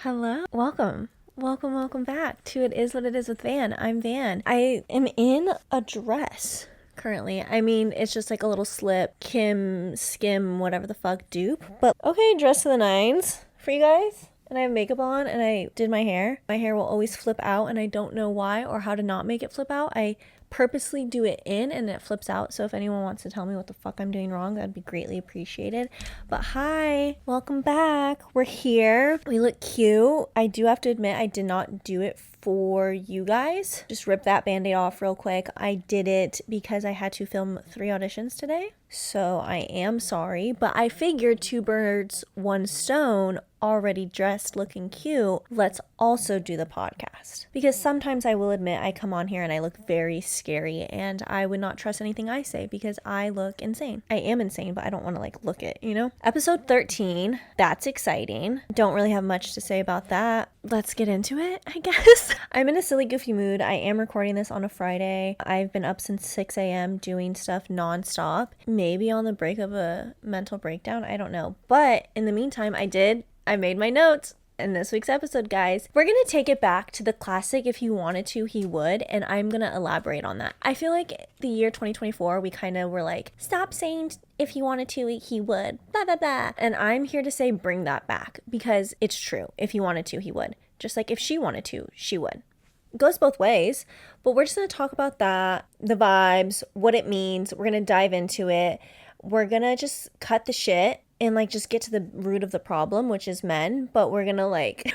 Hello. Welcome back to It Is What It Is with Van. I'm Van. I am in a dress currently. I mean, it's just like a little slip, Kim, skim, whatever the fuck dupe. But okay, dress to the nines for you guys. And I have makeup on and I did my hair. My hair will always flip out and I don't know why or how to not make it flip out. I purposely do it in and it flips out. So if anyone wants to tell me what the fuck I'm doing wrong, that'd be greatly appreciated. But hi, welcome back. We're here. We look cute. I do have to admit I did not do it for you guys. Just rip that band-aid off real quick. I did it because I had to film 3 auditions today. So I am sorry, but I figured 2 birds, 1 stone, already dressed, looking cute. Let's also do the podcast. Because sometimes I will admit I come on here and I look very scary and I would not trust anything I say because I look insane. I am insane, but I don't want to look it, you know? Episode 13, that's exciting. Don't really have much to say about that. Let's get into it, I guess. I'm in a silly, goofy mood. I am recording this on a Friday. I've been up since 6 a.m. doing stuff nonstop. Maybe on the break of a mental breakdown. I don't know. But in the meantime, I made my notes. In this week's episode, guys, we're going to take it back to the classic if he wanted to, he would, and I'm going to elaborate on that. I feel like the year 2024, we kind of were like, stop saying if he wanted to, he would, blah, blah, blah. And I'm here to say bring that back because it's true. If he wanted to, he would. Just like if she wanted to, she would. It goes both ways, but we're just going to talk about that, the vibes, what it means. We're going to dive into it. We're going to just cut the shit and just get to the root of the problem, which is men, but we're gonna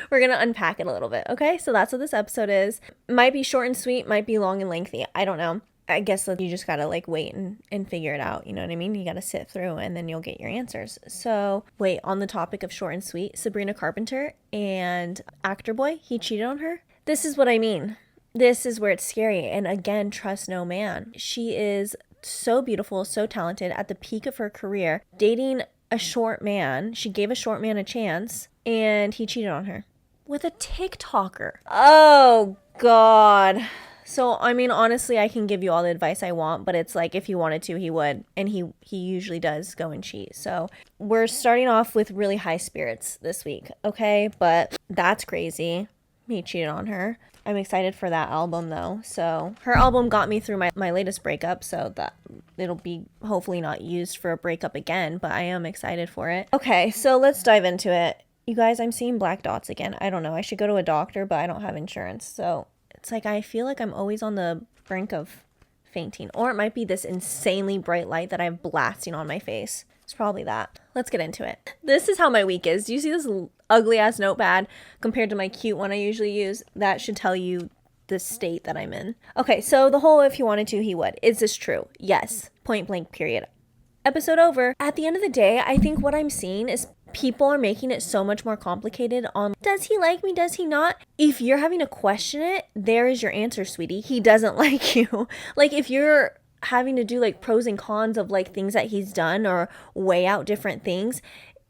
unpack it a little bit, okay? So that's what this episode is. Might be short and sweet, might be long and lengthy. I don't know. I guess that you just gotta wait and figure it out, you know what I mean? You gotta sit through and then you'll get your answers. So wait, on the topic of short and sweet, Sabrina Carpenter and actor boy, he cheated on her. This is what I mean. This is where it's scary. And again, trust no man. She is so beautiful, so talented at the peak of her career, dating a short man. She gave a short man a chance and he cheated on her with a TikToker. Oh God. So I mean, honestly, I can give you all the advice I want, but it's if he wanted to, he would, and he usually does go and cheat. So we're starting off with really high spirits this week, okay? But that's crazy. He cheated on her. I'm excited for that album though. So her album got me through my latest breakup, so that it'll be hopefully not used for a breakup again, but I am excited for it. Okay, so let's dive into it. You guys, I'm seeing black dots again. I don't know. I should go to a doctor, but I don't have insurance. So it's I feel like I'm always on the brink of fainting, or it might be this insanely bright light that I'm blasting on my face. It's probably that. Let's get into it. This is how my week is. Do you see this ugly ass notepad compared to my cute one I usually use? That should tell you the state that I'm in. Okay, so the whole if he wanted to, he would. Is this true? Yes. Point blank, period. Episode over. At the end of the day, I think what I'm seeing is people are making it so much more complicated on, does he like me? Does he not? If you're having to question it, there is your answer, sweetie. He doesn't like you. If you're having to do pros and cons of things that he's done or weigh out different things,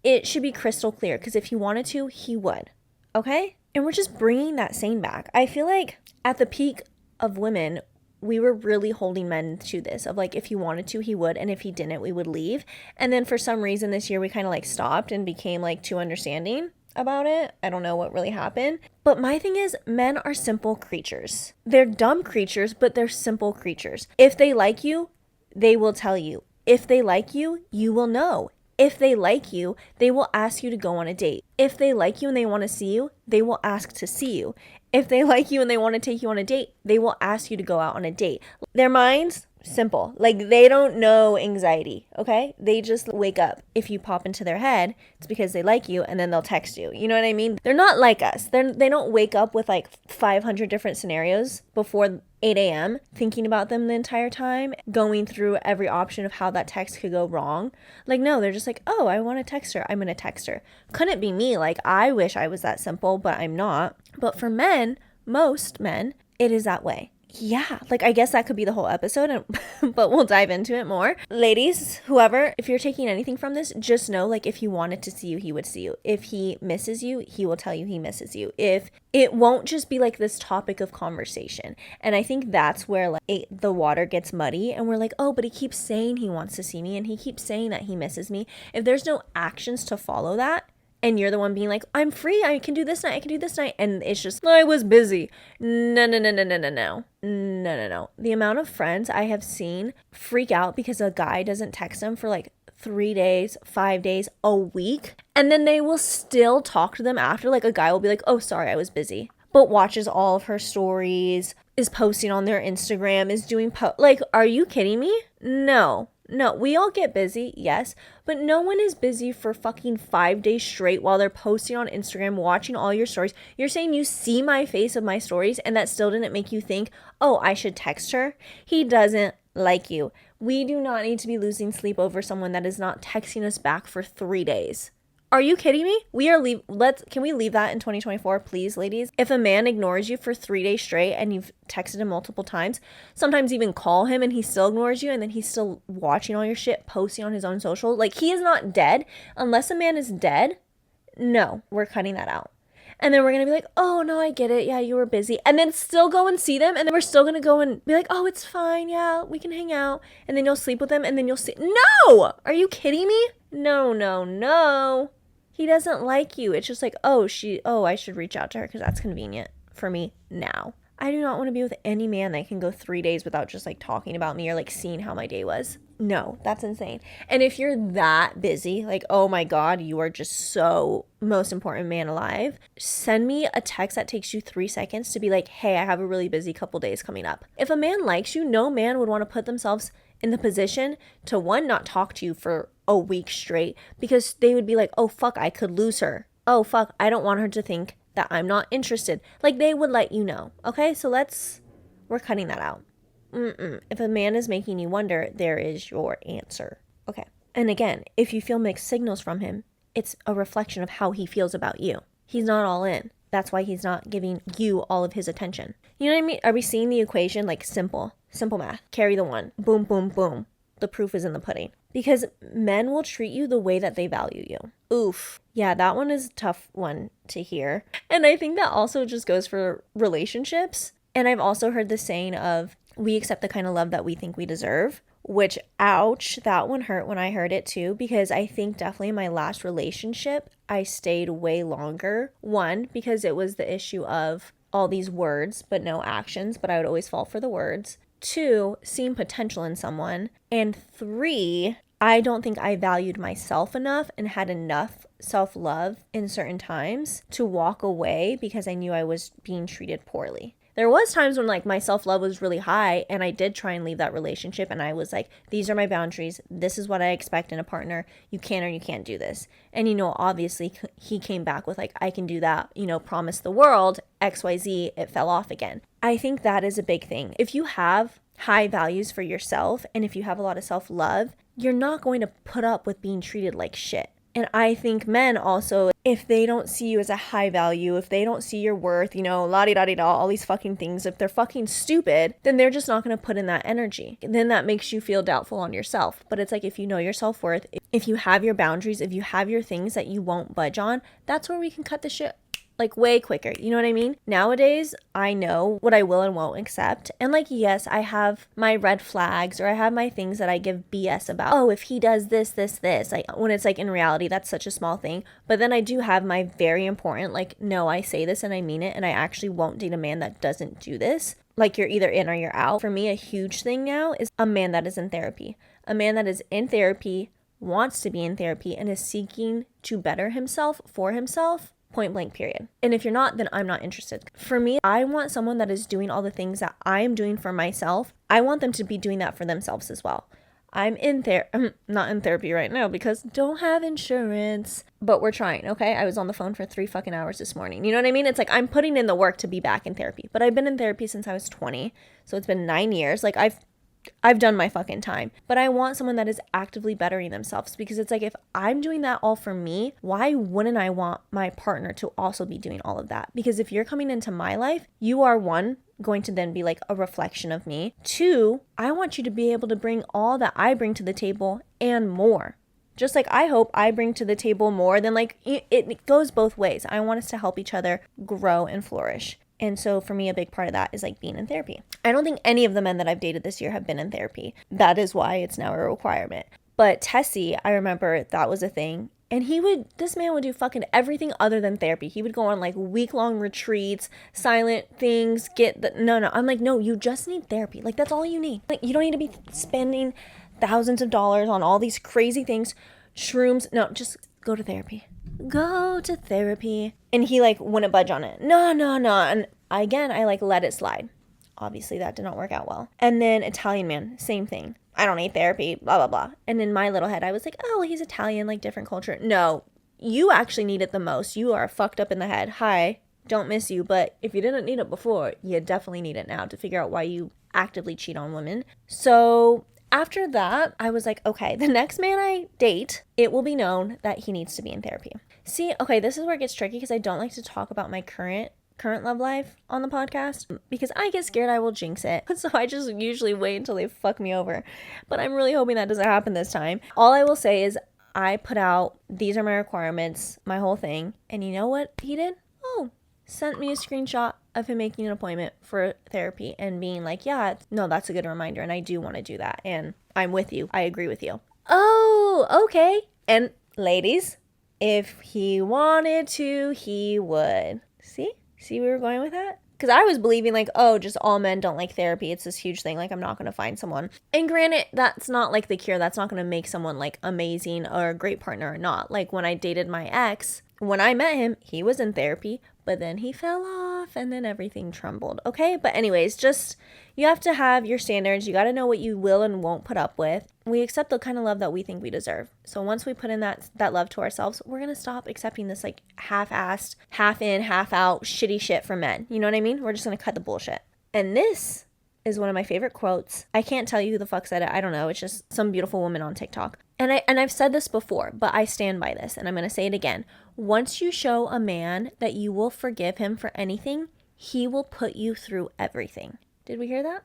it should be crystal clear because if he wanted to, he would. Okay? And we're just bringing that same back. I feel like at the peak of women, we were really holding men to this of if he wanted to, he would, and if he didn't, we would leave. And then for some reason this year we kind of stopped and became too understanding about it. I don't know what really happened. But my thing is, men are simple creatures. They're dumb creatures, but they're simple creatures. If they like you, they will tell you. If they like you, you will know. If they like you, they will ask you to go on a date. If they like you and they want to see you, they will ask to see you. If they like you and they want to take you on a date, they will ask you to go out on a date. Their minds, simple. They don't know anxiety, okay? They just wake up. If you pop into their head, it's because they like you and then they'll text you. You know what I mean? They're not like us. They don't wake up with 500 different scenarios before 8 a.m. thinking about them the entire time, going through every option of how that text could go wrong. No, they're just oh, I want to text her. I'm going to text her. Couldn't be me. I wish I was that simple, but I'm not. But for men, most men, it is that way. Yeah, I guess that could be the whole episode, but we'll dive into it more. Ladies, whoever, if you're taking anything from this, just know, if he wanted to see you, he would see you. If he misses you, he will tell you he misses you. If it won't just be this topic of conversation. And I think that's where the water gets muddy and we're oh, but he keeps saying he wants to see me and he keeps saying that he misses me. If there's no actions to follow that, and you're the one being like, I'm free, I can do this night, I can do this night, and it's just, I was busy. No. The amount of friends I have seen freak out because a guy doesn't text them for like 3 days, 5 days, a week, and then they will still talk to them after. Like, a guy will be like, oh, sorry, I was busy, but watches all of her stories, is posting on their Instagram, is doing like, are you kidding me? No, we all get busy, yes, but no one is busy for fucking 5 days straight while they're posting on Instagram, watching all your stories. You're saying you see my face of my stories and that still didn't make you think, oh, I should text her? He doesn't like you. We do not need to be losing sleep over someone that is not texting us back for 3 days. Are you kidding me? Can we leave that in 2024, please, ladies? If a man ignores you for 3 days straight and you've texted him multiple times, sometimes even call him and he still ignores you, and then he's still watching all your shit, posting on his own social, like, he is not dead. Unless a man is dead, no, we're cutting that out. And then we're going to be like, oh, no, I get it. Yeah, you were busy. And then still go and see them. And then we're still going to go and be like, oh, it's fine. Yeah, we can hang out. And then you'll sleep with them. And then you'll see. No! Are you kidding me? No. He doesn't like you. It's just like, I should reach out to her because that's convenient for me now. I do not want to be with any man that can go 3 days without just like talking about me or like seeing how my day was. No, that's insane. And if you're that busy, like, oh my God, you are just so most important man alive, send me a text that takes you 3 seconds to be like, hey, I have a really busy couple days coming up. If a man likes you, no man would want to put themselves in the position to, one, not talk to you for a week straight because they would be like, oh fuck, I could lose her. Oh fuck, I don't want her to think that I'm not interested. Like, they would let you know. Okay, so we're cutting that out. If a man is making you wonder, there is your answer. Okay. And again, if you feel mixed signals from him, it's a reflection of how he feels about you. He's not all in. That's why he's not giving you all of his attention. You know what I mean? Are we seeing the equation? Like, simple math. Carry the one. Boom, boom, boom. The proof is in the pudding. Because men will treat you the way that they value you. Oof. Yeah, that one is a tough one to hear. And I think that also just goes for relationships. And I've also heard the saying of, we accept the kind of love that we think we deserve, which, ouch, that one hurt when I heard it too, because I think definitely in my last relationship, I stayed way longer. One, because it was the issue of all these words, but no actions, but I would always fall for the words. Two, seeing potential in someone. And three, I don't think I valued myself enough and had enough self-love in certain times to walk away because I knew I was being treated poorly. There was times when like my self-love was really high and I did try and leave that relationship, and I was like, these are my boundaries. This is what I expect in a partner. You can or you can't do this. And, obviously he came back with like, I can do that, promise the world, XYZ, it fell off again. I think that is a big thing. If you have high values for yourself and if you have a lot of self-love, you're not going to put up with being treated like shit. And I think men also, if they don't see you as a high value, if they don't see your worth, la-di-da-di-da, all these fucking things, if they're fucking stupid, then they're just not going to put in that energy. And then that makes you feel doubtful on yourself. But it's like, if you know your self-worth, if you have your boundaries, if you have your things that you won't budge on, that's where we can cut the shit like way quicker. You know what I mean? Nowadays, I know what I will and won't accept. And like, yes, I have my red flags or I have my things that I give BS about. Oh, if he does this, like when it's like in reality, that's such a small thing. But then I do have my very important, like, no, I say this and I mean it. And I actually won't date a man that doesn't do this. Like, you're either in or you're out. For me, a huge thing now is a man that is in therapy. A man that is in therapy, wants to be in therapy, and is seeking to better himself for himself. Point blank, period. And if you're not, then I'm not interested. For me, I want someone that is doing all the things that I am doing for myself. I want them to be doing that for themselves as well. I'm not in therapy right now because don't have insurance, but we're trying, okay? I was on the phone for 3 fucking hours this morning. You know what I mean? It's like, I'm putting in the work to be back in therapy, but I've been in therapy since I was 20. So it's been 9 years. Like, I've done my fucking time, but I want someone that is actively bettering themselves, because it's like, if I'm doing that all for me, why wouldn't I want my partner to also be doing all of that? Because if you're coming into my life, you are, one, going to then be like a reflection of me. Two, I want you to be able to bring all that I bring to the table and more. Just like I hope I bring to the table more than, like, it goes both ways. I want us to help each other grow and flourish. And so for me, a big part of that is like being in therapy. I don't think any of the men that I've dated this year have been in therapy. That is why it's now a requirement. But Tessie, I remember that was a thing. And this man would do fucking everything other than therapy. He would go on like week-long retreats, silent things, no. I'm like, no, you just need therapy. Like, that's all you need. Like, you don't need to be spending thousands of dollars on all these crazy things, shrooms. No, just go to therapy. Go to therapy. And he like wouldn't budge on it. No. And again, I like let it slide. Obviously, that did not work out well. And then Italian man, same thing. I don't need therapy, blah, blah, blah. And in my little head, I was like, oh, he's Italian, like different culture. No, you actually need it the most. You are fucked up in the head. Hi, don't miss you. But if you didn't need it before, you definitely need it now to figure out why you actively cheat on women. So after that, I was like, okay, the next man I date, it will be known that he needs to be in therapy. See, okay, this is where it gets tricky because I don't like to talk about my current love life on the podcast because I get scared I will jinx it. So I just usually wait until they fuck me over. But I'm really hoping that doesn't happen this time. All I will say is I put out, these are my requirements, my whole thing. And you know what he did? Oh, sent me a screenshot of him making an appointment for therapy and being like, yeah, no, that's a good reminder. And I do want to do that. And I'm with you. I agree with you. Oh, okay. And ladies, if he wanted to, he would. See where we're going with that? Because I was believing like, oh, just all men don't like therapy. It's this huge thing. Like, I'm not going to find someone. And granted, that's not like the cure. That's not going to make someone like amazing or a great partner or not. Like when I dated my ex, when I met him, he was in therapy, but then he fell off and then everything trembled. Okay. But anyways, just, you have to have your standards. You got to know what you will and won't put up with. We accept the kind of love that we think we deserve. So once we put in that love to ourselves, we're going to stop accepting this like half-assed, half in, half out shitty shit from men. You know what I mean? We're just going to cut the bullshit. And this is one of my favorite quotes. I can't tell you who the fuck said it. I don't know. It's just some beautiful woman on TikTok. And I've said this before, but I stand by this and I'm going to say it again. Once you show a man that you will forgive him for anything, he will put you through everything. Did we hear that?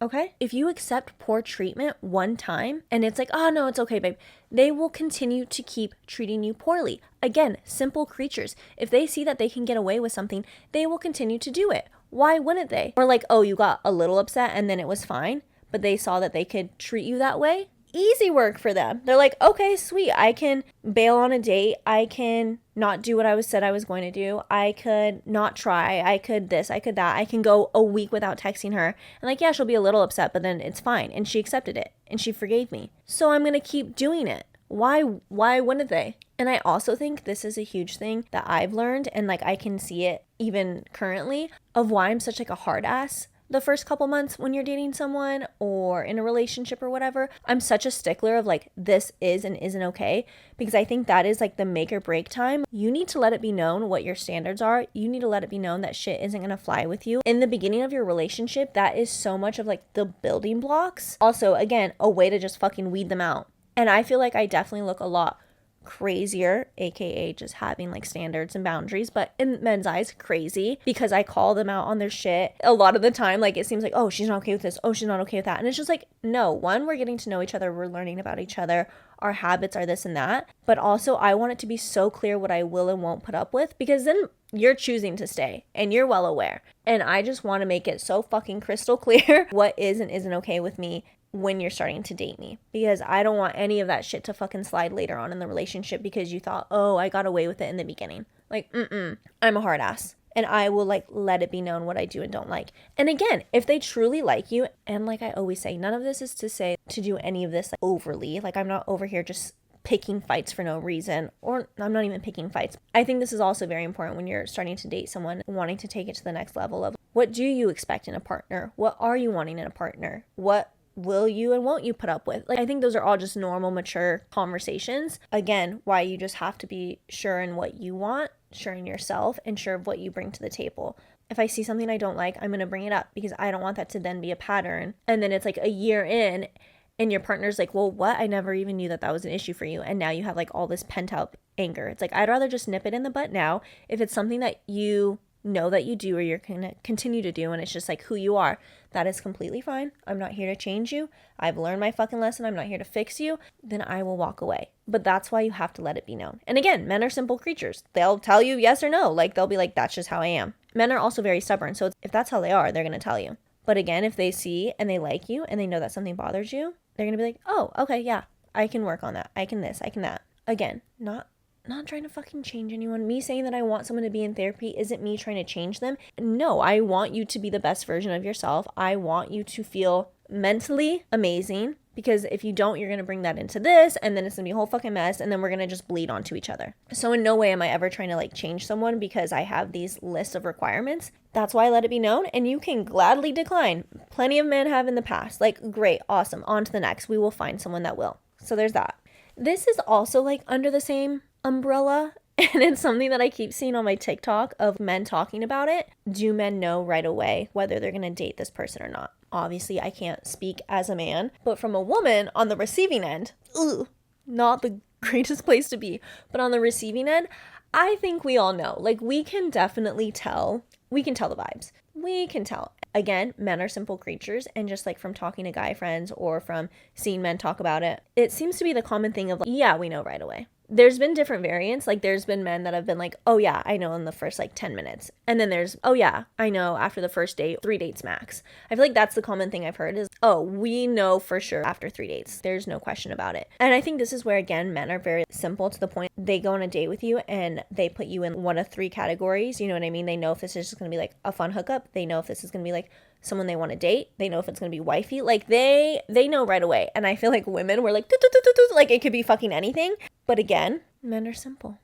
Okay? If you accept poor treatment one time and it's like, oh no, it's okay, babe, they will continue to keep treating you poorly. Again, simple creatures. If they see that they can get away with something, they will continue to do it. Why wouldn't they? Or like, oh, you got a little upset and then it was fine, but they saw that they could treat you that way. Easy work for them. They're like, okay, sweet. I can bail on a date. I can not do what I said I was going to do. I could not try. I could this, I could that. I can go a week without texting her. And like, yeah, she'll be a little upset, but then it's fine. And she accepted it and she forgave me. So I'm going to keep doing it. Why wouldn't they? And I also think this is a huge thing that I've learned, and like I can see it even currently, of why I'm such like a hard ass the first couple months when you're dating someone or in a relationship or whatever. I'm such a stickler of like, this is and isn't okay, because I think that is like the make or break time. You need to let it be known what your standards are. You need to let it be known that shit isn't gonna fly with you. In the beginning of your relationship, that is so much of like the building blocks. Also, again, a way to just fucking weed them out. And I feel like I definitely look a lot crazier, aka just having like standards and boundaries, but in men's eyes, crazy, because I call them out on their shit a lot of the time. Like, it seems like, oh, she's not okay with this, oh, she's not okay with that. And it's just like, no, one, we're getting to know each other, we're learning about each other, our habits are this and that. But also, I want it to be so clear what I will and won't put up with, because then you're choosing to stay and you're well aware. And I just want to make it so fucking crystal clear what is and isn't okay with me when you're starting to date me, because I don't want any of that shit to fucking slide later on in the relationship because you thought, oh, I got away with it in the beginning. Like, I'm a hard ass, and I will like let it be known what I do and don't like. And again, if they truly like you, and like I always say, none of this is to say to do any of this like overly. Like, I'm not over here just picking fights for no reason, or I'm not even picking fights. I think this is also very important when you're starting to date someone, wanting to take it to the next level of, what do you expect in a partner? What are you wanting in a partner? What will you and won't you put up with? Like, I think those are all just normal, mature conversations. Again, why you just have to be sure in what you want, sure in yourself, and sure of what you bring to the table. If I see something I don't like, I'm going to bring it up, because I don't want that to then be a pattern. And then it's like a year in and your partner's like, well, what? I never even knew that was an issue for you. And now you have like all this pent up anger. It's like, I'd rather just nip it in the butt now. If it's something that you know that you do or you're going to continue to do, and it's just like who you are, that is completely fine. I'm not here to change you. I've learned my fucking lesson. I'm not here to fix you. Then I will walk away. But that's why you have to let it be known. And again, men are simple creatures. They'll tell you yes or no. Like, they'll be like, that's just how I am. Men are also very stubborn. So if that's how they are, they're going to tell you. But again, if they see and they like you and they know that something bothers you, they're going to be like, oh, okay, yeah, I can work on that. I can this, I can that. Again, not not trying to fucking change anyone. Me saying that I want someone to be in therapy isn't me trying to change them. No, I want you to be the best version of yourself. I want you to feel mentally amazing, because if you don't, you're going to bring that into this, and then it's going to be a whole fucking mess, and then we're going to just bleed onto each other. So in no way am I ever trying to like change someone because I have these lists of requirements. That's why I let it be known, and you can gladly decline. Plenty of men have in the past. Like, great, awesome, on to the next. We will find someone that will. So there's that. This is also like under the same umbrella, and it's something that I keep seeing on my TikTok of men talking about it. Do men know right away whether they're going to date this person or not? Obviously, I can't speak as a man, but from a woman on the receiving end, not the greatest place to be, but on the receiving end, I think we all know. Like, we can definitely tell. We can tell the vibes. We can tell. Again, men are simple creatures, and just like from talking to guy friends or from seeing men talk about it, it seems to be the common thing of like, yeah, we know right away. There's been different variants. Like, there's been men that have been like, oh yeah, I know in the first like 10 minutes. And then there's, oh yeah, I know after the first date, 3 dates max. I feel like that's the common thing I've heard is, oh, we know for sure after 3 dates. There's no question about it. And I think this is where, again, men are very simple to the point. They go on a date with you and they put you in one of 3 categories. You know what I mean? They know if this is just going to be like a fun hookup. They know if this is going to be like someone they want to date. They know if it's going to be wifey. Like, they know right away. And I feel like women were like, like it could be fucking anything. But again, men are simple.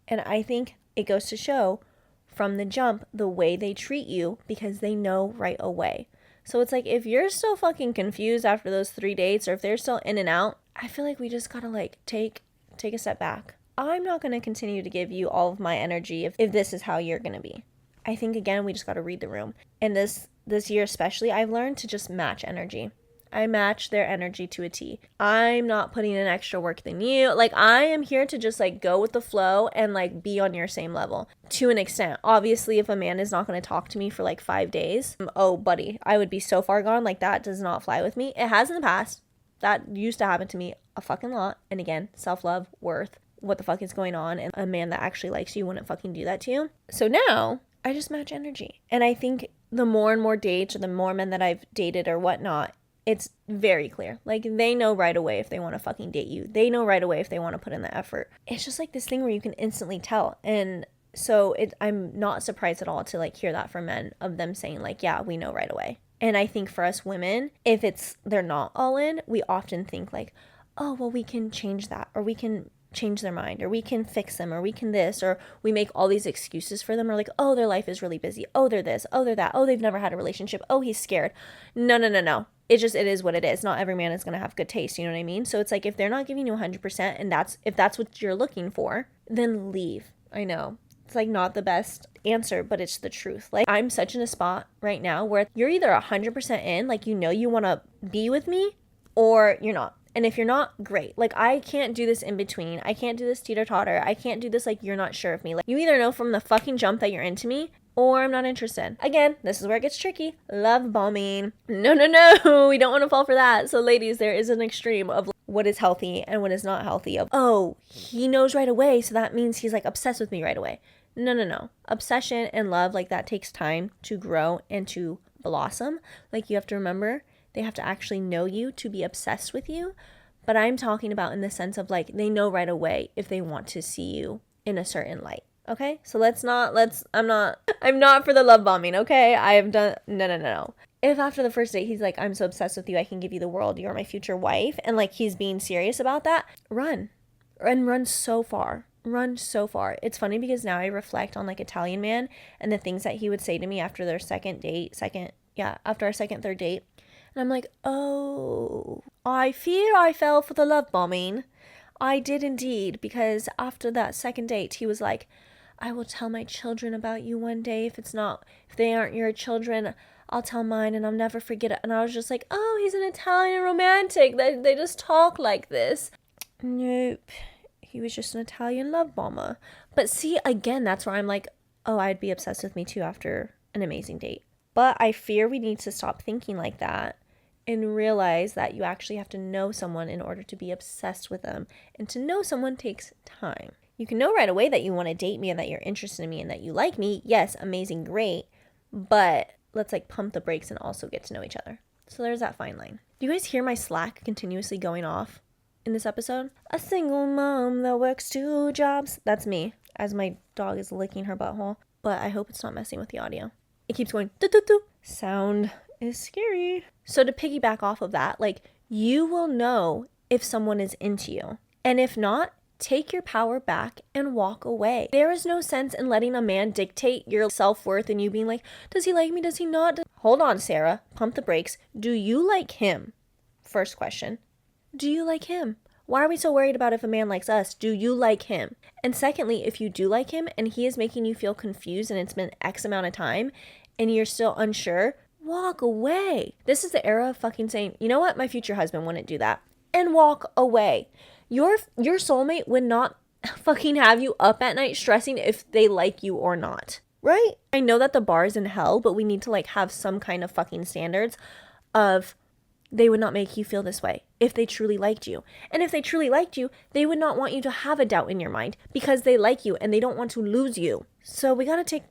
And I think it goes to show from the jump the way they treat you, because they know right away. So it's like, if you're still fucking confused after those 3 dates, or if they're still in and out, I feel like we just gotta like take a step back. I'm not going to continue to give you all of my energy if this is how you're going to be. I think, again, we just got to read the room. And this year especially, I've learned to just match energy. I match their energy to a T. I'm not putting in extra work than you. Like, I am here to just like go with the flow and like be on your same level to an extent. Obviously, if a man is not going to talk to me for like 5 days, oh buddy, I would be so far gone. Like, that does not fly with me. It has in the past. That used to happen to me a fucking lot. And again, self-love, worth, what the fuck is going on? And a man that actually likes you wouldn't fucking do that to you. So now I just match energy. And I think the more and more dates, or the more men that I've dated or whatnot, it's very clear. Like, they know right away if they want to fucking date you. They know right away if they want to put in the effort. It's just like this thing where you can instantly tell. And so I'm not surprised at all to like hear that from men, of them saying like, yeah, we know right away. And I think for us women, if they're not all in, we often think like, oh, well, we can change that, or we can change their mind, or we can fix them, or we can this, or we make all these excuses for them, or like, oh, their life is really busy, oh, they're this, oh, they're that, oh, they've never had a relationship, oh, he's scared. No. It is what it is. Not every man is going to have good taste, you know what I mean? So it's like, if they're not giving you 100%, and if that's what you're looking for, then leave. I know it's like not the best answer, but it's the truth. Like, I'm such in a spot right now where you're either 100% in, like, you know, you want to be with me, or you're not. And if you're not, great. Like, I can't do this in between. I can't do this teeter-totter. I can't do this like you're not sure of me. Like, you either know from the fucking jump that you're into me, or I'm not interested. Again, this is where it gets tricky. Love bombing. No. We don't want to fall for that. So ladies, there is an extreme of what is healthy and what is not healthy. Of, oh, he knows right away, so that means he's like obsessed with me right away. No. Obsession and love, like, that takes time to grow and to blossom. Like, you have to remember, they have to actually know you to be obsessed with you. But I'm talking about in the sense of like, they know right away if they want to see you in a certain light. Okay? So I'm not for the love bombing, okay? I have done, no. If after the first date, he's like, I'm so obsessed with you, I can give you the world, you're my future wife, and like, he's being serious about that, run so far. It's funny because now I reflect on like Italian man and the things that he would say to me after their after our second, third date. And I'm like, oh, I fear I fell for the love bombing. I did indeed, because after that second date, he was like, I will tell my children about you one day. If they aren't your children, I'll tell mine and I'll never forget it. And I was just like, oh, he's an Italian romantic. They just talk like this. Nope. He was just an Italian love bomber. But see, again, that's where I'm like, oh, I'd be obsessed with me too after an amazing date. But I fear we need to stop thinking like that and realize that you actually have to know someone in order to be obsessed with them. And to know someone takes time. You can know right away that you want to date me and that you're interested in me and that you like me. Yes, amazing, great. But let's like pump the brakes and also get to know each other. So there's that fine line. Do you guys hear my Slack continuously going off? in this episode? A single mom that works 2 jobs. That's me, as my dog is licking her butthole. But I hope it's not messing with the audio. It keeps going, doo doo doo. Sound is scary. So to piggyback off of that, like, you will know if someone is into you. And if not, take your power back and walk away. There is no sense in letting a man dictate your self-worth and you being like, does he like me? Does he not? Hold on, Sarah. Pump the brakes. Do you like him? First question. Do you like him? Why are we so worried about if a man likes us? Do you like him? And secondly, if you do like him and he is making you feel confused and it's been X amount of time and you're still unsure, walk away. This is the era of fucking saying, you know what? My future husband wouldn't do that. And walk away. Your soulmate would not fucking have you up at night stressing if they like you or not. Right? I know that the bar is in hell, but we need to like have some kind of fucking standards of they would not make you feel this way if they truly liked you. And if they truly liked you, they would not want you to have a doubt in your mind because they like you and they don't want to lose you. So we gotta take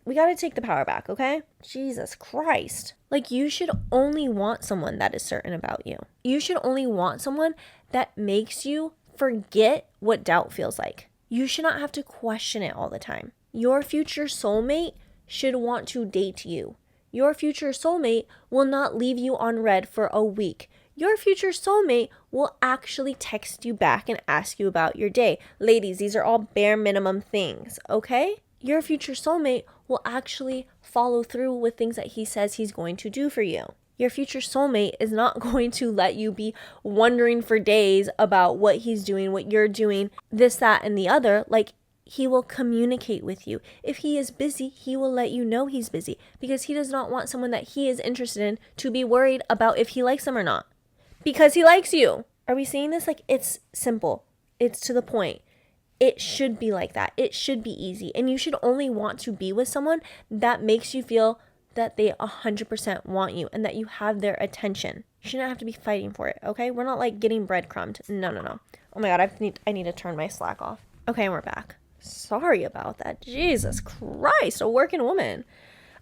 the power back, okay? Jesus Christ. Like, you should only want someone that is certain about you. You should only want someone that makes you forget what doubt feels like. You should not have to question it all the time. Your future soulmate should want to date you. Your future soulmate will not leave you on red for a week. Your future soulmate will actually text you back and ask you about your day. Ladies, these are all bare minimum things, okay? Your future soulmate will actually follow through with things that he says he's going to do for you. Your future soulmate is not going to let you be wondering for days about what he's doing, what you're doing, this, that, and the other. Like, he will communicate with you. If he is busy, he will let you know he's busy because he does not want someone that he is interested in to be worried about if he likes them or not because he likes you. Are we seeing this? Like, it's simple. It's to the point. It should be like that. It should be easy. And you should only want to be with someone that makes you feel that they 100% want you and that you have their attention. You shouldn't have to be fighting for it, okay? We're not like getting breadcrumbed. No. Oh my God, I need to turn my Slack off. Okay, and we're back. Sorry about that. Jesus Christ, a working woman.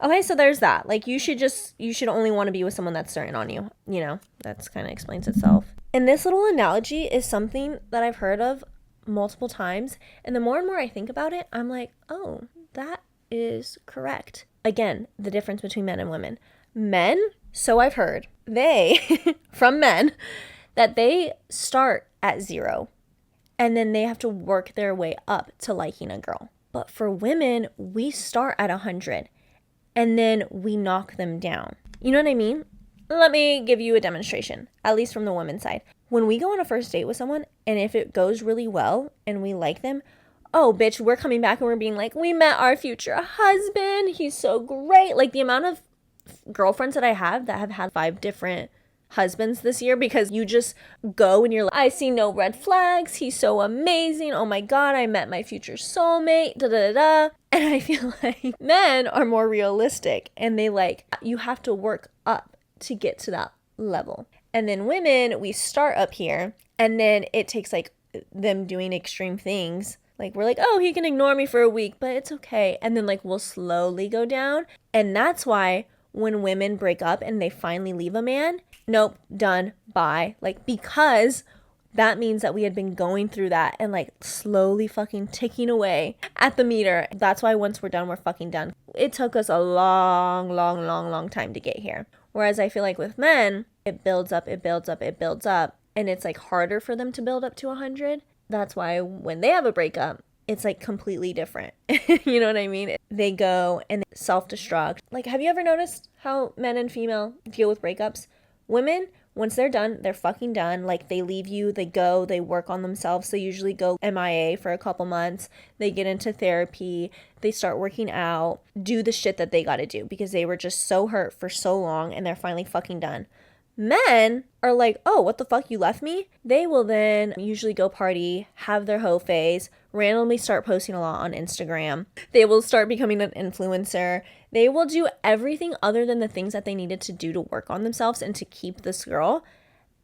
Okay, so there's that. Like, you should only want to be with someone that's certain on you. You know, that's kind of explains itself. And this little analogy is something that I've heard of multiple times. And the more and more I think about it, I'm like, oh, that is correct. Again, the difference between men and women. Men, so I've heard, from men, that they start at 0. And then they have to work their way up to liking a girl. But for women, we start at 100 and then we knock them down. You know what I mean? Let me give you a demonstration, at least from the women's side. When we go on a first date with someone and if it goes really well and we like them, oh, bitch, we're coming back and we're being like, we met our future husband. He's so great. Like, the amount of girlfriends that I have that have had 5 different husbands this year because you just go and you're like, I see no red flags. He's so amazing. Oh my God, I met my future soulmate. Da da da da. And I feel like men are more realistic and they you have to work up to get to that level. And then women, we start up here and then it takes like them doing extreme things. Like, we're like, oh, he can ignore me for a week, but it's okay. And then like we'll slowly go down. And that's why when women break up and they finally leave a man, nope, done, bye. Like, because that means that we had been going through that and like slowly fucking ticking away at the meter. That's why once we're done, we're fucking done. It took us a long time to get here. Whereas I feel like with men, it builds up. And it's like harder for them to build up to 100. That's why when they have a breakup, it's like completely different. You know what I mean? They go and self-destruct. Like, have you ever noticed how men and female deal with breakups? Women, once they're done, they're fucking done. Like, they leave you, they go, they work on themselves. They usually go MIA for a couple months. They get into therapy. They start working out, do the shit that they got to do because they were just so hurt for so long and they're finally fucking done. Men are like, oh, what the fuck, you left me? They will then usually go party, have their hoe phase, randomly start posting a lot on Instagram. They will start becoming an influencer. They will do everything other than the things that they needed to do to work on themselves and to keep this girl.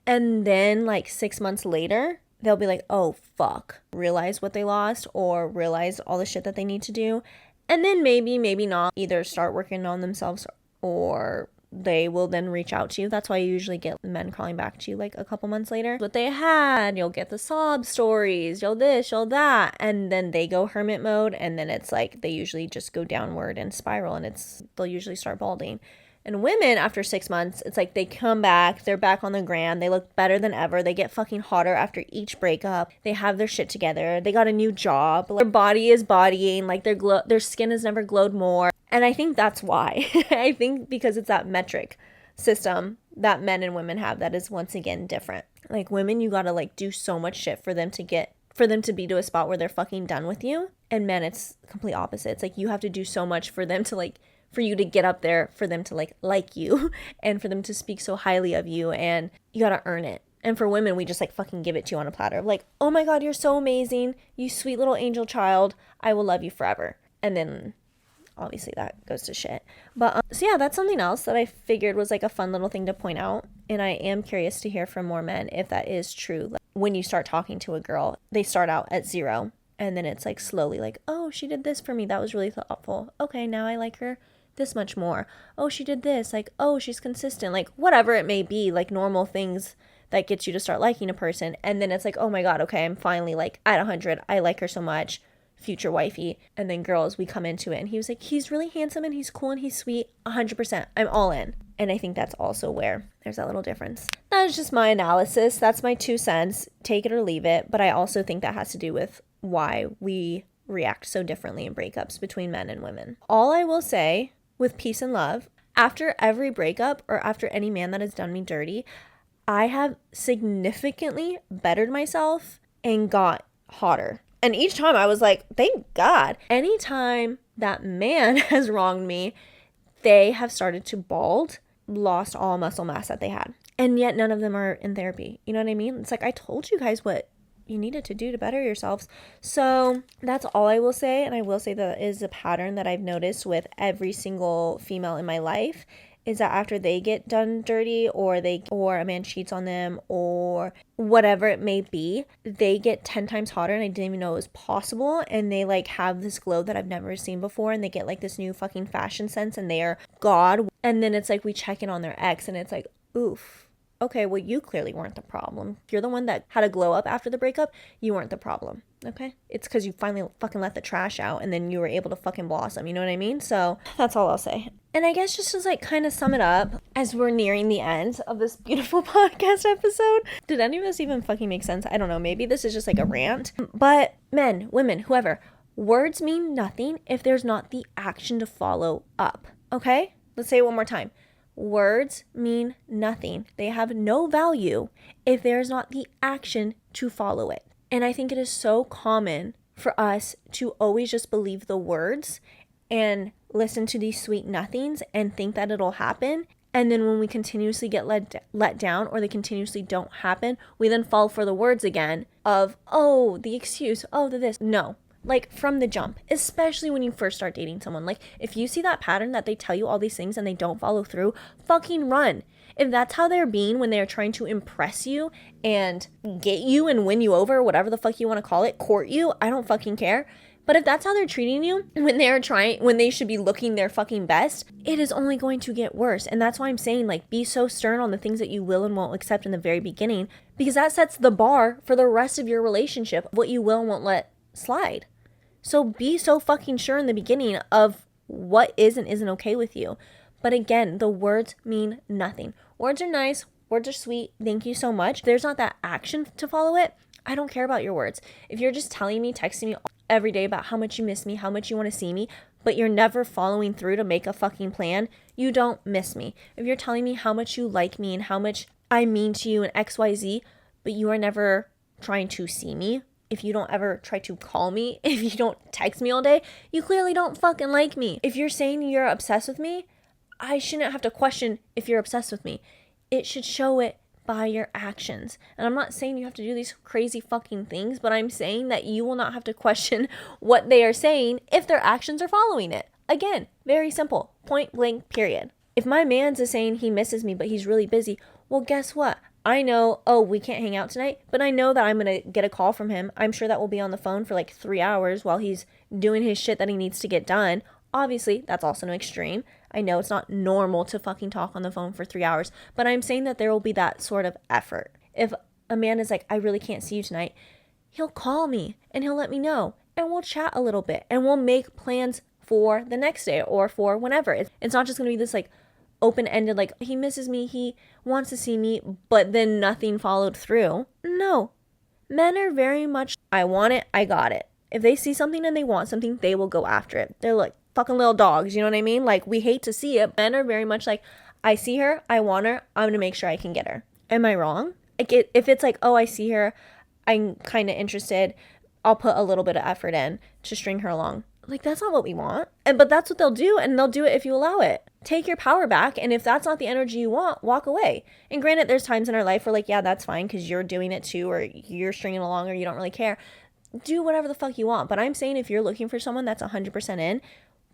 And then like 6 months later, they'll be like, oh, fuck, realize what they lost or realize all the shit that they need to do. And then maybe not either start working on themselves or they will then reach out to you. That's why you usually get men calling back to you like a couple months later. What they had, you'll get the sob stories, you'll this, you'll that, and then they go hermit mode, and then it's like they usually just go downward and spiral, and they'll usually start balding. And women, after 6 months, it's like they come back, they're back on the gram, they look better than ever, they get fucking hotter after each breakup, they have their shit together, they got a new job, their body is bodying, like their skin has never glowed more. And I think that's why. I think because it's that metric system that men and women have that is once again different. Like women, you gotta like do so much shit for them to be to a spot where they're fucking done with you. And men, it's complete opposite. It's like you have to do so much for them to like, for you to get up there, for them to like you, and for them to speak so highly of you, and you gotta earn it. And for women, we just like fucking give it to you on a platter of like, oh my God, you're so amazing, you sweet little angel child, I will love you forever. And then obviously that goes to shit. But so yeah, that's something else that I figured was like a fun little thing to point out. And I am curious to hear from more men if that is true. Like, when you start talking to a girl, they start out at 0, and then it's like slowly like, oh, she did this for me, that was really thoughtful, okay, now I like her this much more. Oh, she did this, like, oh, she's consistent, like whatever it may be, like normal things that gets you to start liking a person. And then it's like, oh my God, okay, I'm finally like at 100, I like her so much, future wifey. And then girls, we come into it and he was like, he's really handsome and he's cool and he's sweet, 100%, I'm all in. And I think that's also where there's that little difference. That is just my analysis, that's my 2 cents, take it or leave it. But I also think that has to do with why we react so differently in breakups between men and women. All I will say, with peace and love, after every breakup or after any man that has done me dirty, I have significantly bettered myself and got hotter. And each time I was like, thank God. Anytime that man has wronged me, they have started to bald, lost all muscle mass that they had. And yet none of them are in therapy. You know what I mean? It's like, I told you guys what you needed to do to better yourselves. So that's all I will say. And I will say that is a pattern that I've noticed with every single female in my life, is that after they get done dirty, or a man cheats on them, or whatever it may be, they get 10 times hotter, and I didn't even know it was possible. And they like have this glow that I've never seen before, and they get like this new fucking fashion sense, and they are God. And then it's like we check in on their ex, and it's like, oof. Okay, well, you clearly weren't the problem. You're the one that had a glow up after the breakup. You weren't the problem, okay? It's because you finally fucking let the trash out, and then you were able to fucking blossom, you know what I mean? So that's all I'll say. And I guess just to like kind of sum it up, as we're nearing the end of this beautiful podcast episode, did any of this even fucking make sense? I don't know, maybe this is just like a rant. But men, women, whoever, words mean nothing if there's not the action to follow up, okay? Let's say it one more time. Words mean nothing. They have no value if there's not the action to follow it. And I think it is so common for us to always just believe the words and listen to these sweet nothings and think that it'll happen. And then when we continuously get let down, or they continuously don't happen, we then fall for the words again of, oh, the excuse, oh, the this. No. Like from the jump, especially when you first start dating someone. Like if you see that pattern that they tell you all these things and they don't follow through, fucking run. If that's how they're being when they're trying to impress you and get you and win you over, whatever the fuck you want to call it, court you, I don't fucking care. But if that's how they're treating you when they should be looking their fucking best, it is only going to get worse. And that's why I'm saying, like, be so stern on the things that you will and won't accept in the very beginning, because that sets the bar for the rest of your relationship, what you will and won't let slide. So be so fucking sure in the beginning of what is and isn't okay with you. But again, the words mean nothing. Words are nice. Words are sweet. Thank you so much. There's not that action to follow it. I don't care about your words. If you're just telling me, texting me every day about how much you miss me, how much you want to see me, but you're never following through to make a fucking plan, you don't miss me. If you're telling me how much you like me and how much I mean to you and XYZ, but you are never trying to see me, if you don't ever try to call me, if you don't text me all day, you clearly don't fucking like me. If you're saying you're obsessed with me, I shouldn't have to question if you're obsessed with me. It should show it by your actions. And I'm not saying you have to do these crazy fucking things, but I'm saying that you will not have to question what they are saying if their actions are following it. Again, very simple, point blank, period. If my man's is saying he misses me, but he's really busy, well, guess what? I know, oh, we can't hang out tonight, but I know that I'm going to get a call from him. I'm sure that we'll be on the phone for like 3 hours while he's doing his shit that he needs to get done. Obviously, that's also an extreme. I know it's not normal to fucking talk on the phone for 3 hours, but I'm saying that there will be that sort of effort. If a man is like, I really can't see you tonight, he'll call me and he'll let me know, and we'll chat a little bit and we'll make plans for the next day or for whenever. It's not just going to be this like open-ended, like he misses me, he wants to see me, but then nothing followed through. No. Men are very much, I want it, I got it. If they see something and they want something, they will go after it. They're like fucking little dogs, you know what I mean? Like, we hate to see it. Men are very much like, I see her, I want her, I'm going to make sure I can get her. Am I wrong? Like, if it's like, oh, I see her, I'm kind of interested, I'll put a little bit of effort in to string her along. Like, that's not what we want. But that's what they'll do, and they'll do it if you allow it. Take your power back, and if that's not the energy you want, walk away. And granted, there's times in our life where like, yeah, that's fine because you're doing it too, or you're stringing along, or you don't really care. Do whatever the fuck you want. But I'm saying if you're looking for someone that's 100% in,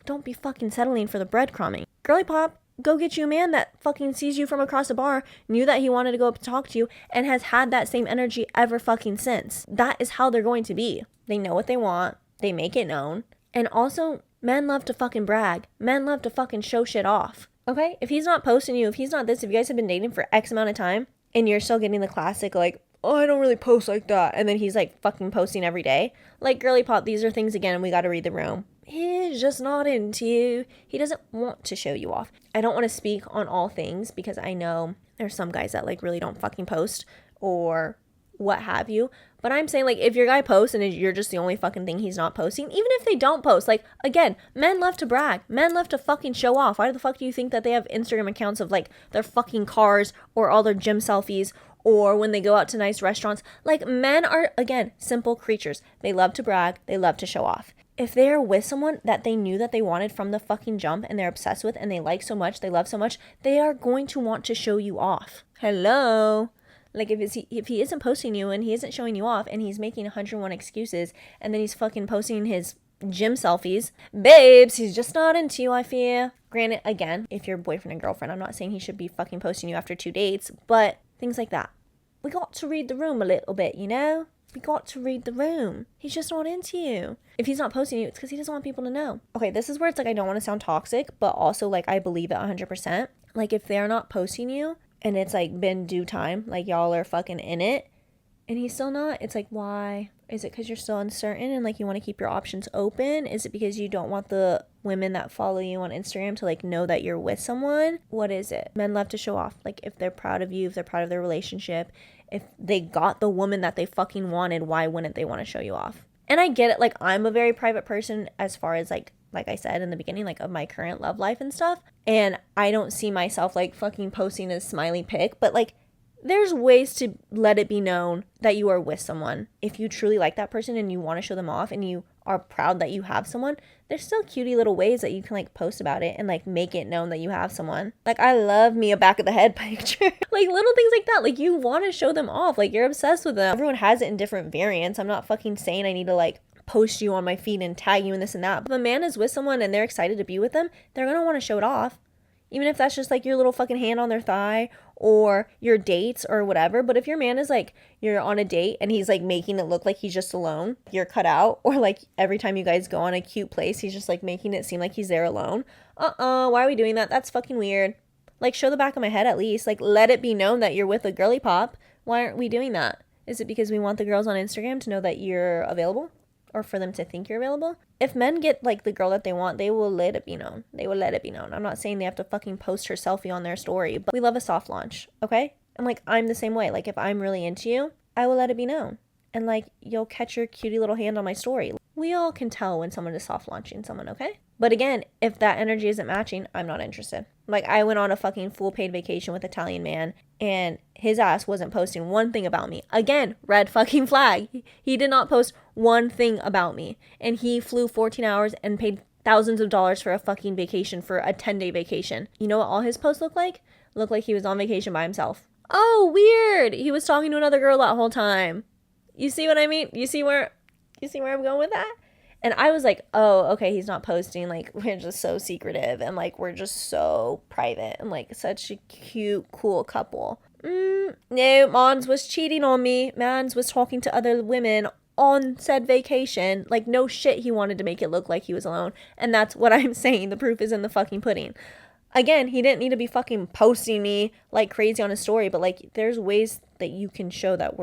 don't be fucking settling for the breadcrumbing. Girly pop, go get you a man that fucking sees you from across the bar, knew that he wanted to go up and talk to you, and has had that same energy ever fucking since. That is how they're going to be. They know what they want. They make it known. And also, men love to fucking brag. Men love to fucking show shit off. Okay? If he's not posting you, if he's not this, if you guys have been dating for X amount of time, and you're still getting the classic, like, oh, I don't really post like that, and then he's like fucking posting every day. Like, girly pop, these are things, again, we gotta read the room. He's just not into you. He doesn't want to show you off. I don't want to speak on all things because I know there's some guys that like really don't fucking post or what have you. But I'm saying, like, if your guy posts and you're just the only fucking thing he's not posting, even if they don't post, like, again, men love to brag. Men love to fucking show off. Why the fuck do you think that they have Instagram accounts of, like, their fucking cars or all their gym selfies or when they go out to nice restaurants? Like, men are, again, simple creatures. They love to brag. They love to show off. If they're with someone that they knew that they wanted from the fucking jump and they're obsessed with and they like so much, they love so much, they are going to want to show you off. Hello? Like, if he isn't posting you and he isn't showing you off and he's making 101 excuses and then he's fucking posting his gym selfies, babes, he's just not into you, I fear. Granted, again, if you're boyfriend and girlfriend, I'm not saying he should be fucking posting you after 2 dates, but things like that. We got to read the room a little bit, you know? We got to read the room. He's just not into you. If he's not posting you, it's because he doesn't want people to know. Okay, this is where it's like, I don't want to sound toxic, but also like I believe it 100%. Like, if they're not posting you, and it's like been due time, like y'all are fucking in it, and he's still not, it's like, why? Is it because you're still uncertain and like you want to keep your options open? Is it because you don't want the women that follow you on Instagram to like know that you're with someone? What is it? Men love to show off. Like, if they're proud of you, if they're proud of their relationship, if they got the woman that they fucking wanted, why wouldn't they want to show you off? And I get it, like, I'm a very private person as far as like I said in the beginning, like, of my current love life and stuff. And I don't see myself like fucking posting a smiley pic, but like, there's ways to let it be known that you are with someone. If you truly like that person and you want to show them off and you are proud that you have someone, there's still cutie little ways that you can like post about it and like make it known that you have someone. Like, I love me a back of the head picture. Like, little things like that. Like, you want to show them off. Like, you're obsessed with them. Everyone has it in different variants. I'm not fucking saying I need to like post you on my feed and tag you and this and that. But if a man is with someone and they're excited to be with them, they're going to want to show it off. Even if that's just like your little fucking hand on their thigh or your dates or whatever. But if your man is like, you're on a date and he's like making it look like he's just alone, you're cut out. Or like every time you guys go on a cute place, he's just like making it seem like he's there alone. Why are we doing that? That's fucking weird. Like, show the back of my head at least. Like, let it be known that you're with a girly pop. Why aren't we doing that? Is it because we want the girls on Instagram to know that you're available? Or for them to think you're available? If men get like the girl that they want, they will let it be known. They will let it be known. I'm not saying they have to fucking post her selfie on their story, but we love a soft launch, okay? And like, I'm the same way. Like, if I'm really into you, I will let it be known. And like, you'll catch your cutie little hand on my story. We all can tell when someone is soft launching someone, okay? But again, if that energy isn't matching, I'm not interested. Like, I went on a fucking full paid vacation with an Italian man and his ass wasn't posting one thing about me. Again, red fucking flag. He did not post one thing about me. And he flew 14 hours and paid thousands of dollars for a fucking vacation, for a 10-day vacation. You know what all his posts look like? Looked like he was on vacation by himself. Oh, weird. He was talking to another girl that whole time. You see what I mean? You see where I'm going with that? And I was like, oh, okay, he's not posting. Like, we're just so secretive and like, we're just so private and like such a cute, cool couple. No, Mans was cheating on me. Mans was talking to other women on said vacation. Like, no shit, he wanted to make it look like he was alone. And that's what I'm saying. The proof is in the fucking pudding. Again, he didn't need to be fucking posting me like crazy on his story, but like there's ways that you can show that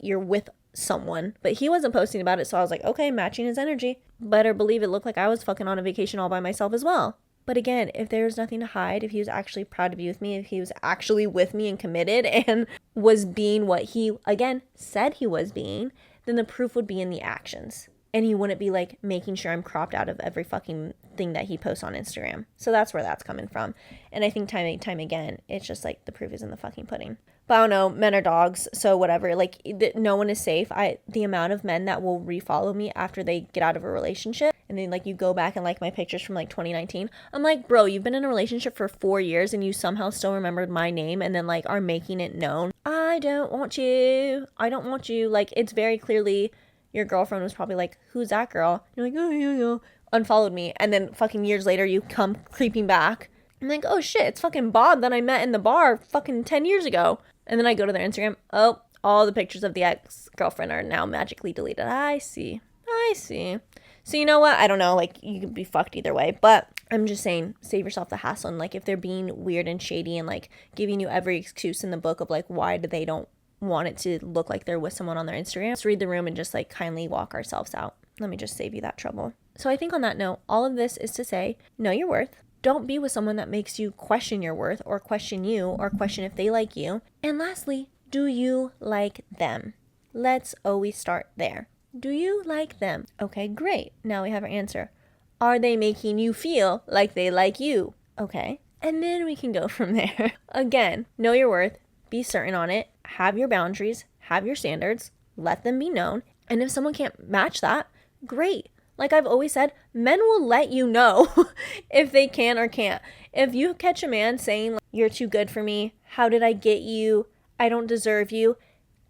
you're with someone. But he wasn't posting about it, so I was like, okay, matching his energy. Better believe it looked like I was fucking on a vacation all by myself as well. But again, if there was nothing to hide, if he was actually proud to be with me, if he was actually with me and committed and was being what he, again, said he was being, then the proof would be in the actions. And he wouldn't be like making sure I'm cropped out of every fucking thing that he posts on Instagram. So that's where that's coming from. And I think time and time again, it's just like the proof is in the fucking pudding. But I don't know, men are dogs, so whatever. Like, no one is safe. The amount of men that will refollow me after they get out of a relationship, and then like you go back and like my pictures from like 2019. I'm like, bro, you've been in a relationship for 4 years and you somehow still remembered my name and then like are making it known. I don't want you. Like, it's very clearly your girlfriend was probably like, who's that girl? You're like, oh, yeah. Unfollowed me. And then fucking years later, you come creeping back. I'm like, oh shit, it's fucking Bob that I met in the bar fucking 10 years ago. And then I go to their Instagram. Oh, all the pictures of the ex-girlfriend are now magically deleted. I see. So you know what? I don't know. Like, you could be fucked either way. But I'm just saying, save yourself the hassle. And like, if they're being weird and shady and like giving you every excuse in the book of like why they don't want it to look like they're with someone on their Instagram, let's read the room and just like kindly walk ourselves out. Let me just save you that trouble. So I think on that note, all of this is to say, know your worth. Don't be with someone that makes you question your worth or question you or question if they like you. And lastly, do you like them? Let's always start there. Do you like them? Okay, great. Now we have our answer. Are they making you feel like they like you? Okay. And then we can go from there. Again, know your worth. Be certain on it. Have your boundaries. Have your standards. Let them be known. And if someone can't match that, great. Like I've always said, men will let you know if they can or can't. If you catch a man saying, you're too good for me, how did I get you, I don't deserve you,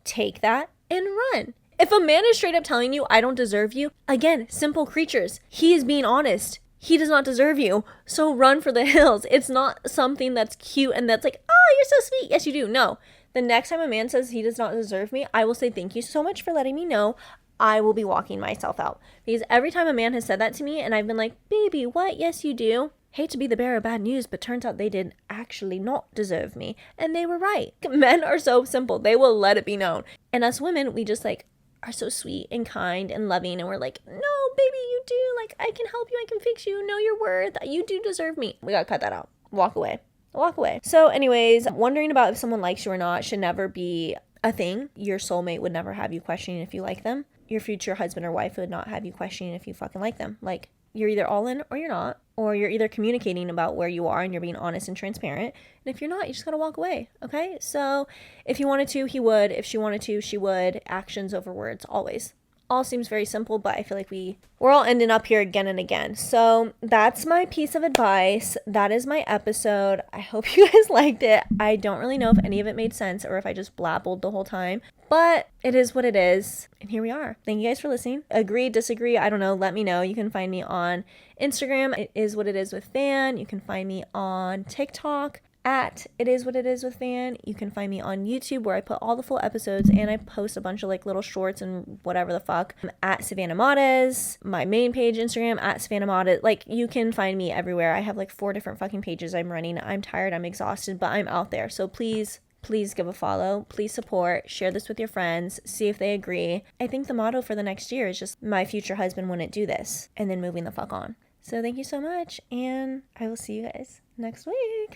take that and run. If a man is straight up telling you, I don't deserve you, again, simple creatures, he is being honest. He does not deserve you. So run for the hills. It's not something that's cute and that's like, oh, you're so sweet. Yes, you do. No. The next time a man says he does not deserve me, I will say, thank you so much for letting me know. I will be walking myself out. Because every time a man has said that to me and I've been like, baby, what? Yes, you do. Hate to be the bearer of bad news, but turns out they did actually not deserve me. And they were right. Men are so simple. They will let it be known. And us women, we just like are so sweet and kind and loving. And we're like, no, baby, you do. Like, I can help you. I can fix you. Know your worth. You do deserve me. We gotta cut that out. Walk away. So anyways, wondering about if someone likes you or not should never be a thing. Your soulmate would never have you questioning if you like them. Your future husband or wife would not have you questioning if you fucking like them. Like, you're either all in or you're not, or you're either communicating about where you are and you're being honest and transparent. And if you're not, you just gotta walk away. Okay? So if he wanted to, he would. If she wanted to, she would. Actions over words, always. All seems very simple, but I feel like we're all ending up here again and again. So that's my piece of advice. That is my episode. I hope you guys liked it. I don't really know if any of it made sense or if I just blabbled the whole time, but it is what it is. And here we are. Thank you guys for listening. Agree, disagree, I don't know. Let me know. You can find me on Instagram. It is what it is with Van. You can find me on TikTok at It Is What It Is with Van. You can find me on YouTube where I put all the full episodes and I post a bunch of like little shorts and whatever the fuck. I'm at Savannahmares. My main page, Instagram, at Savannahmares. Like, you can find me everywhere. I have like 4 different fucking pages I'm running. I'm tired, I'm exhausted, but I'm out there. So please give a follow. Please support. Share this with your friends. See if they agree. I think the motto for the next year is just, my future husband wouldn't do this, and then moving the fuck on. So thank you so much, and I will see you guys next week.